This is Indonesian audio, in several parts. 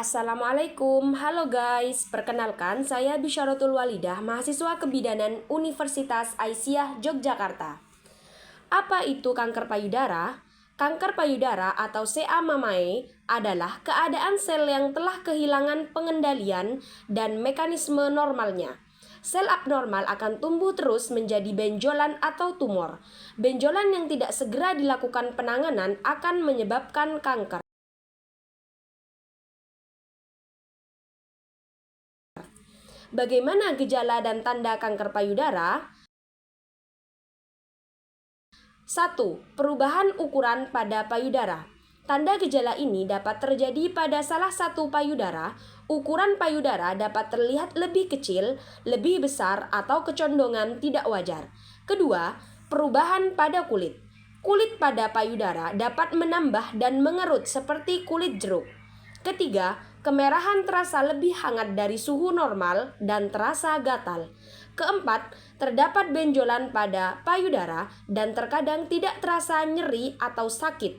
Assalamualaikum, halo guys. Perkenalkan, saya Bisyaratul Walidah, mahasiswa kebidanan Universitas Aisyah Yogyakarta. Apa itu kanker payudara? Kanker payudara atau CA mamae adalah keadaan sel yang telah kehilangan pengendalian dan mekanisme normalnya. Sel abnormal akan tumbuh terus menjadi benjolan atau tumor. Benjolan yang tidak segera dilakukan penanganan akan menyebabkan kanker. Bagaimana gejala dan tanda kanker payudara? 1. Perubahan ukuran pada payudara. Tanda gejala ini dapat terjadi pada salah satu payudara. Ukuran payudara dapat terlihat lebih kecil, lebih besar, atau kecondongan tidak wajar. Kedua, perubahan pada kulit. Kulit pada payudara dapat menambah dan mengerut seperti kulit jeruk. Ketiga, kemerahan terasa lebih hangat dari suhu normal dan terasa gatal. Keempat, terdapat benjolan pada payudara dan terkadang tidak terasa nyeri atau sakit.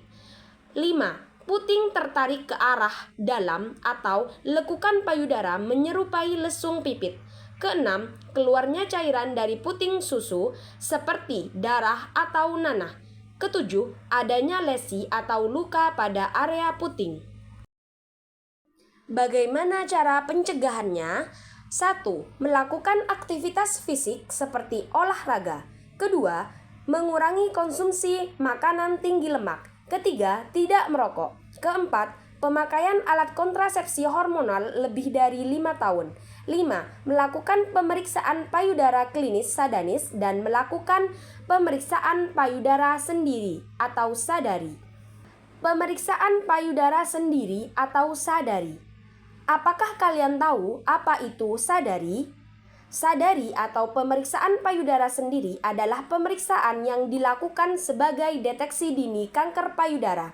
5. Puting tertarik ke arah dalam atau lekukan payudara menyerupai lesung pipit. Keenam, keluarnya cairan dari puting susu seperti darah atau nanah. Ketujuh, adanya lesi atau luka pada area puting. Bagaimana cara pencegahannya? 1. Melakukan aktivitas fisik seperti olahraga. Kedua, mengurangi konsumsi makanan tinggi lemak. Ketiga, tidak merokok. Keempat, pemakaian alat kontrasepsi hormonal lebih dari 5 tahun. 5. Melakukan pemeriksaan payudara klinis sadanis dan melakukan pemeriksaan payudara sendiri atau sadari. Pemeriksaan payudara sendiri atau sadari. Apakah kalian tahu apa itu sadari? Sadari atau pemeriksaan payudara sendiri adalah pemeriksaan yang dilakukan sebagai deteksi dini kanker payudara.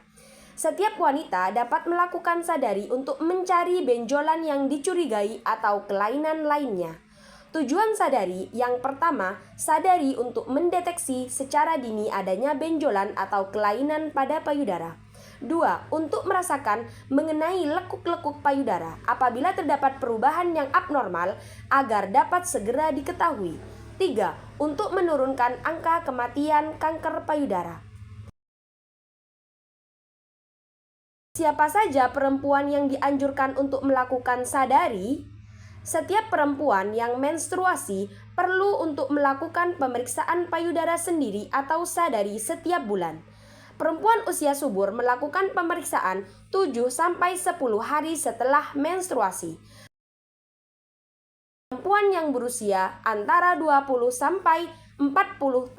Setiap wanita dapat melakukan sadari untuk mencari benjolan yang dicurigai atau kelainan lainnya. Tujuan sadari yang pertama, sadari untuk mendeteksi secara dini adanya benjolan atau kelainan pada payudara. 2. Untuk merasakan mengenai lekuk-lekuk payudara apabila terdapat perubahan yang abnormal agar dapat segera diketahui. 3. Untuk menurunkan angka kematian kanker payudara. Siapa saja perempuan yang dianjurkan untuk melakukan sadari? Setiap perempuan yang menstruasi perlu untuk melakukan pemeriksaan payudara sendiri atau sadari setiap bulan. Perempuan usia subur melakukan pemeriksaan 7-10 hari setelah menstruasi. Perempuan yang berusia antara 20-40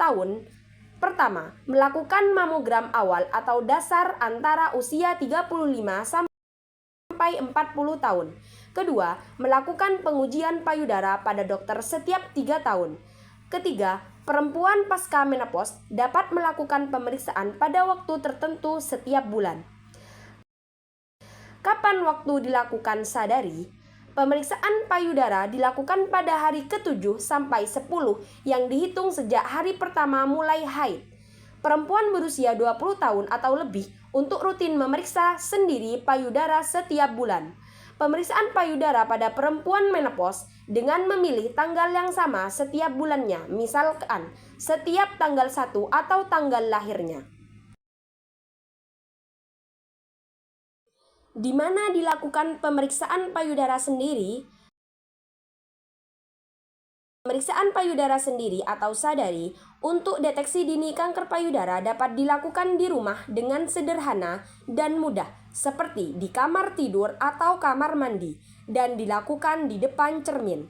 tahun pertama, melakukan mamogram awal atau dasar antara usia 35-40 tahun. Kedua, melakukan pengujian payudara pada dokter setiap 3 tahun. Ketiga, perempuan pasca menopause dapat melakukan pemeriksaan pada waktu tertentu setiap bulan. Kapan waktu dilakukan sadari? Pemeriksaan payudara dilakukan pada hari ke-7 sampai 10 yang dihitung sejak hari pertama mulai haid. Perempuan berusia 20 tahun atau lebih untuk rutin memeriksa sendiri payudara setiap bulan. Pemeriksaan payudara pada perempuan menopause dengan memilih tanggal yang sama setiap bulannya, misalkan setiap tanggal 1 atau tanggal lahirnya. Di mana dilakukan pemeriksaan payudara sendiri? Pemeriksaan payudara sendiri atau sadari untuk deteksi dini kanker payudara dapat dilakukan di rumah dengan sederhana dan mudah, seperti di kamar tidur atau kamar mandi, dan dilakukan di depan cermin.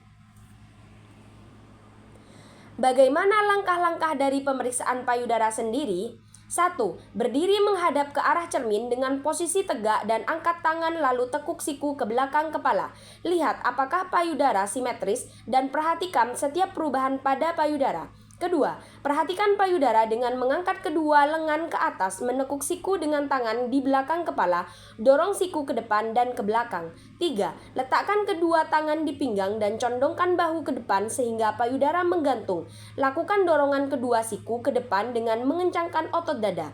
Bagaimana langkah-langkah dari pemeriksaan payudara sendiri? 1. Berdiri menghadap ke arah cermin dengan posisi tegak dan angkat tangan lalu tekuk siku ke belakang kepala. Lihat apakah payudara simetris dan perhatikan setiap perubahan pada payudara. Kedua, perhatikan payudara dengan mengangkat kedua lengan ke atas, menekuk siku dengan tangan di belakang kepala, dorong siku ke depan dan ke belakang. 3. Letakkan kedua tangan di pinggang dan condongkan bahu ke depan sehingga payudara menggantung. Lakukan dorongan kedua siku ke depan dengan mengencangkan otot dada.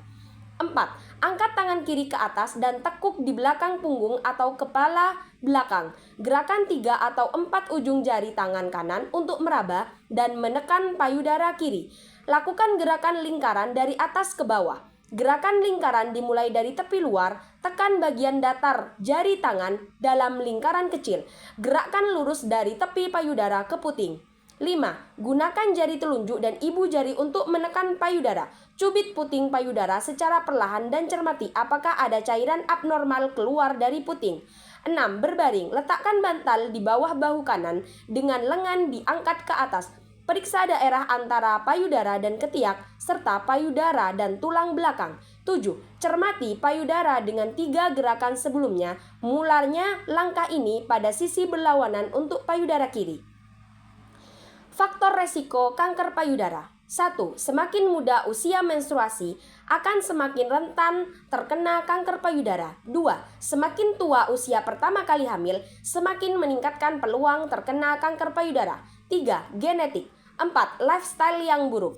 4. Angkat tangan kiri ke atas dan tekuk di belakang punggung atau kepala belakang. Gerakan 3 atau 4 ujung jari tangan kanan untuk meraba dan menekan payudara kiri. Lakukan gerakan lingkaran dari atas ke bawah. Gerakan lingkaran dimulai dari tepi luar, tekan bagian datar jari tangan dalam lingkaran kecil. Gerakkan lurus dari tepi payudara ke puting. 5. Gunakan jari telunjuk dan ibu jari untuk menekan payudara. Cubit puting payudara secara perlahan dan cermati apakah ada cairan abnormal keluar dari puting. 6. Berbaring, letakkan bantal di bawah bahu kanan dengan lengan diangkat ke atas. Periksa daerah antara payudara dan ketiak serta payudara dan tulang belakang. 7. Cermati payudara dengan 3 gerakan sebelumnya. Mulanya langkah ini pada sisi berlawanan untuk payudara kiri. Faktor resiko kanker payudara. 1. Semakin muda usia menstruasi akan semakin rentan terkena kanker payudara. 2. Semakin tua usia pertama kali hamil, semakin meningkatkan peluang terkena kanker payudara. 3. Genetik. 4. Lifestyle yang buruk.